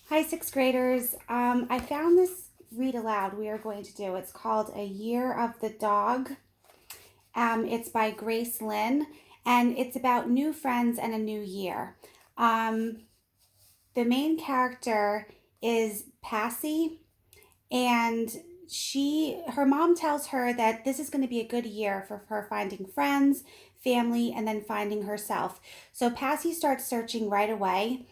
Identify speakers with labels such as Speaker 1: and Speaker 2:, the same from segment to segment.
Speaker 1: Hi, sixth graders. I found this read aloud we are going to do. It's called A Year of the Dog. It's by Grace Lynn, and it's about new friends and a new year. Um, the main character is Passy, and her mom tells her that this is going to be a good year for her finding friends, family, and then finding herself. So Passy starts searching right away.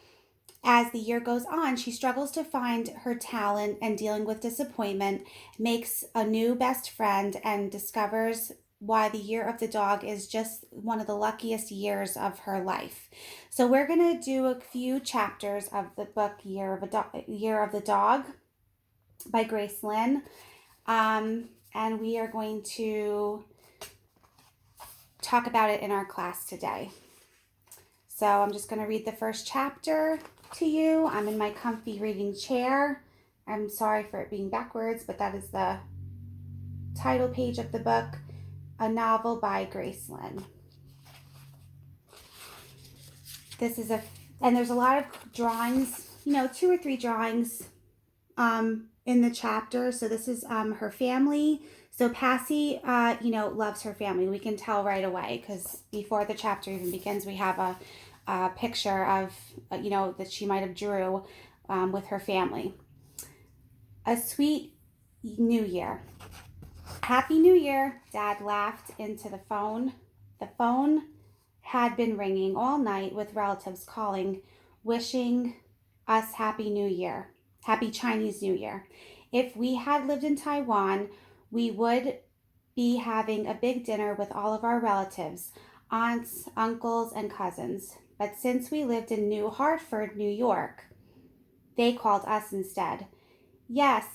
Speaker 1: As the year goes on, she struggles to find her talent and dealing with disappointment, makes a new best friend, and discovers why the year of the dog is just one of the luckiest years of her life. So we're going to do a few chapters of the book Year of the Dog by Grace Lynn. And we are going to talk about it in our class today. So I'm just going to read the first chapter to you. I'm in my comfy reading chair. I'm sorry for it being backwards, but that is the title page of the book, A Novel by Grace Lynn. And there's a lot of drawings, 2 or 3 drawings in the chapter. So this is her family. So Passy, loves her family. We can tell right away because before the chapter even begins, we have a picture of, that she might have drew with her family. A sweet new year. Happy New Year, Dad laughed into the phone. The phone had been ringing all night with relatives calling, wishing us Happy New Year. Happy Chinese New Year. If we had lived in Taiwan, we would be having a big dinner with all of our relatives, aunts, uncles, and cousins. But since we lived in New Hartford, New York, they called us instead. Yes,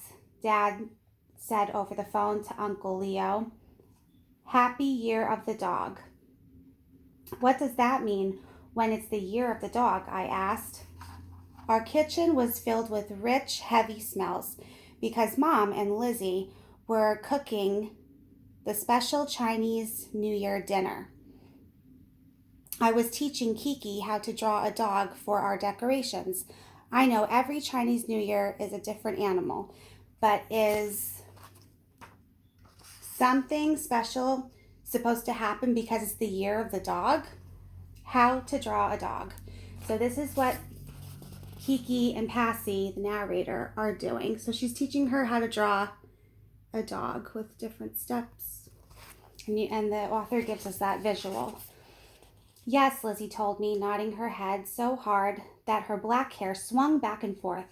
Speaker 1: Dad said over the phone to Uncle Leo. Happy Year of the Dog. What does that mean when it's the year of the dog? I asked. Our kitchen was filled with rich, heavy smells because Mom and Lizzie were cooking the special Chinese New Year dinner. I was teaching Kiki how to draw a dog for our decorations. I know every Chinese New Year is a different animal, but is something special supposed to happen because it's the year of the dog? How to draw a dog. So this is what Kiki and Passy, the narrator, are doing. So she's teaching her how to draw a dog with different steps. And the author gives us that visual. Yes, Lizzie told me, nodding her head so hard that her black hair swung back and forth.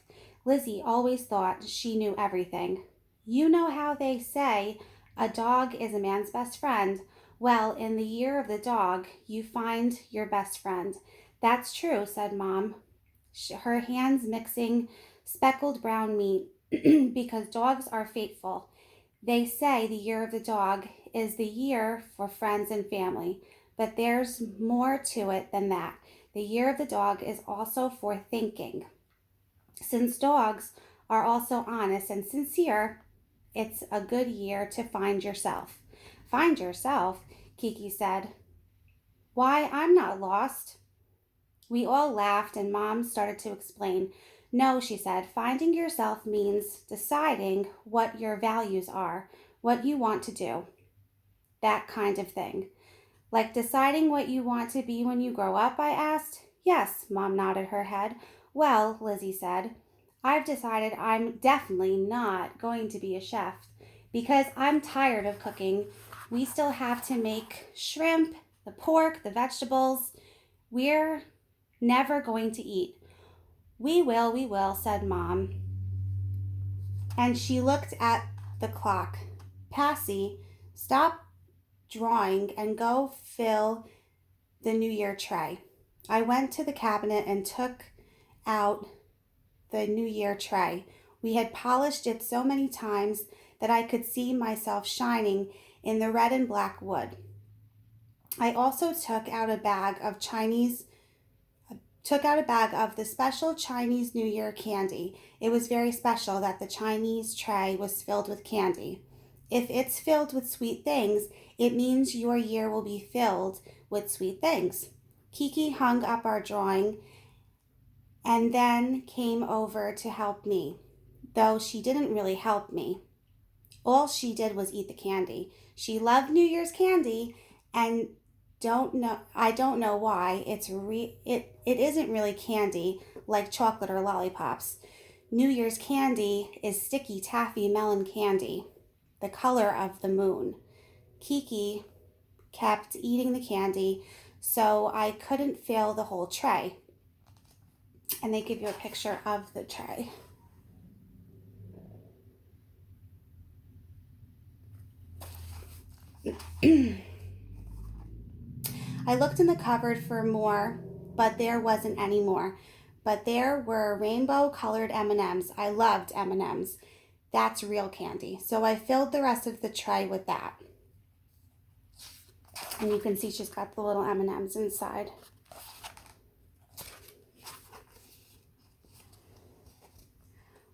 Speaker 1: Lizzie always thought she knew everything. You know how they say a dog is a man's best friend? Well, in the year of the dog, you find your best friend. That's true, said Mom, her hands mixing speckled brown meat because dogs are faithful. They say the year of the dog is the year for friends and family, but there's more to it than that. The year of the dog is also for thinking. Since dogs are also honest and sincere, it's a good year to find yourself. Find yourself, Kiki said. Why, I'm not lost. We all laughed and Mom started to explain. No, she said, finding yourself means deciding what your values are, what you want to do, that kind of thing. Like deciding what you want to be when you grow up, I asked. Yes, Mom nodded her head. Well, Lizzie said, I've decided I'm definitely not going to be a chef because I'm tired of cooking. We still have to make shrimp, the pork, the vegetables. We're never going to eat. We will, said Mom. And she looked at the clock. Passy, stop drawing and go fill the New Year tray. I went to the cabinet and took out the New Year tray. We had polished it so many times that I could see myself shining in the red and black wood. I also took out a bag of the special Chinese New Year candy. It was very special that the Chinese tray was filled with candy. If it's filled with sweet things, it means your year will be filled with sweet things. Kiki hung up our drawing and then came over to help me, though she didn't really help me. All she did was eat the candy. She loved New Year's candy, and I don't know why. It isn't really candy like chocolate or lollipops. New Year's candy is sticky taffy melon candy, the color of the moon. Kiki kept eating the candy, so I couldn't fill the whole tray. And they give you a picture of the tray. I looked in the cupboard for more, but there wasn't any more. But there were rainbow colored M&Ms. I loved M&Ms. That's real candy. So I filled the rest of the tray with that. And you can see she's got the little M&Ms inside.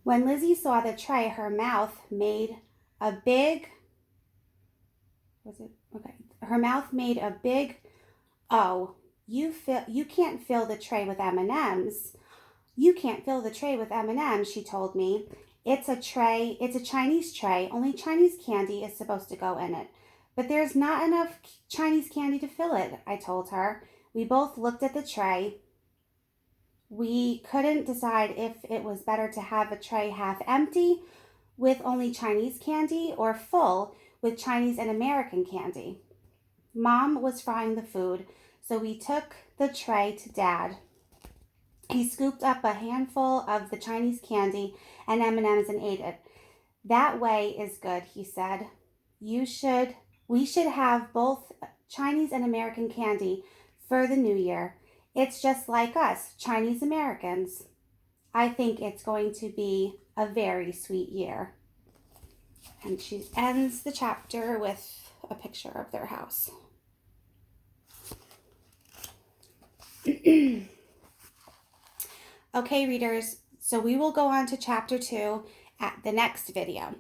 Speaker 1: When Lizzie saw the tray, her mouth made a big, her mouth made a big, oh, you can't fill the tray with M&Ms. You can't fill the tray with M&Ms, she told me. It's a Chinese tray. Only Chinese candy is supposed to go in it. But there's not enough Chinese candy to fill it, I told her. We both looked at the tray. We couldn't decide if it was better to have a tray half empty with only Chinese candy or full with Chinese and American candy. Mom was frying the food, so we took the tray to Dad. He scooped up a handful of the Chinese candy and M&Ms and ate it. That way is good, he said. We should have both Chinese and American candy for the new year. It's just like us, Chinese Americans. I think it's going to be a very sweet year. And she ends the chapter with a picture of their house. Okay, readers, so we will go on to chapter 2 at the next video.